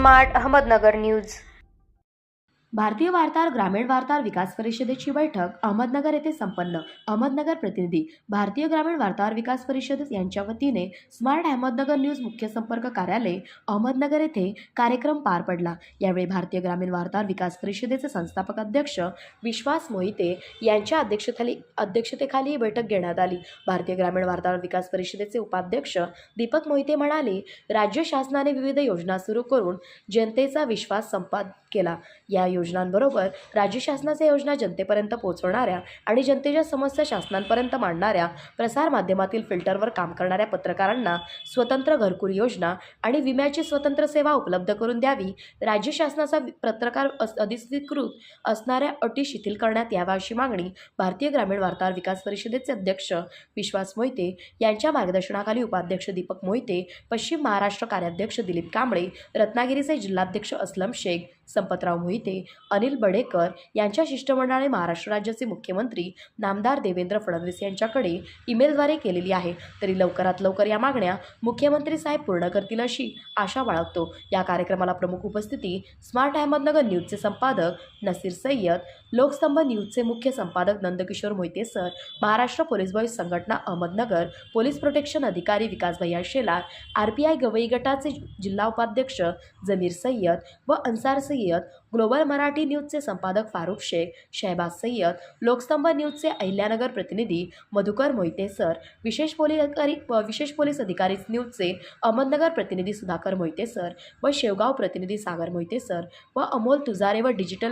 Smart Ahmednagar news. भारतीय वार्ताहर ग्रामीण वार्ताहर विकास परिषदेची बैठक अहमदनगर येथे संपन्न। अहमदनगर प्रतिनिधी भारतीय ग्रामीण वार्ताहर विकास परिषद यांच्या वतीने स्मार्ट अहमदनगर न्यूज मुख्य संपर्क कार्यालय अहमदनगर येथे कार्यक्रम पार पडला। यावेळी भारतीय ग्रामीण वार्ताहर विकास परिषदेचे संस्थापक अध्यक्ष विश्वास मोहिते यांच्या अध्यक्षतेखाली ही बैठक घेण्यात आली। भारतीय ग्रामीण वार्ताहर विकास परिषदेचे उपाध्यक्ष दीपक मोहिते म्हणाले, राज्य शासनाने विविध योजना सुरू करून जनतेचा विश्वास संपादित केला। या योजनांबरोबर राज्य शासनाच्या योजना जनतेपर्यंत पोहोचवणाऱ्या आणि जनतेच्या समस्या शासनापर्यंत मांडणाऱ्या प्रसार माध्यमातील फिल्टरवर काम करणाऱ्या पत्रकारांना स्वतंत्र घरकुल योजना आणि विम्याची स्वतंत्र सेवा उपलब्ध करून द्यावी। राज्य शासनाचा पत्रकार अधिकृत असणाऱ्या अटी शिथिल करण्यात याव्या अशी मागणी भारतीय ग्रामीण वार्ताहर विकास परिषदेचे अध्यक्ष विश्वास मोहिते यांच्या मार्गदर्शनाखाली उपाध्यक्ष दीपक मोहिते, पश्चिम महाराष्ट्र कार्याध्यक्ष दिलीप कांबळे, रत्नागिरीचे जिल्हाध्यक्ष असलम शेख, संपतराव मोहिते, अनिल बडेकर यांच्या शिष्टमंडळाने महाराष्ट्र राज्याचे मुख्यमंत्री नामदार देवेंद्र फडणवीस यांच्याकडे ईमेलद्वारे केलेली आहे। तरी लवकरात लवकर या मागण्या मुख्यमंत्री साहेब पूर्ण करतील अशी आशा बाळगतो। या कार्यक्रमाला प्रमुख उपस्थिती स्मार्ट अहमदनगर न्यूजचे संपादक नसीर सय्यद, लोकस्तंभ न्यूजचे मुख्य संपादक Nandkishore Mohite sir, Maharashtra police boys संघटना अहमदनगर, पोलीस प्रोटेक्शन अधिकारी विकास भैया शेलार, RPI गवई गटाचे जिल्हा उपाध्यक्ष जमीर सय्यद व अन्सार सय्यद, ग्लोबल मराठी न्यूजचे संपादक फारुख शेख, शहबाज सय्यद, लोकस्तंभ न्यूजचे अहिल्यानगर प्रतिनिधी मधुकर मोहिते सर, विशेष पोलीस अधिकारी न्यूजचे अहमदनगर प्रतिनिधी सुधाकर मोहिते सर व शेवगाव प्रतिनिधी सागर मोहिते सर व अमोल तुजारे व डिजिटल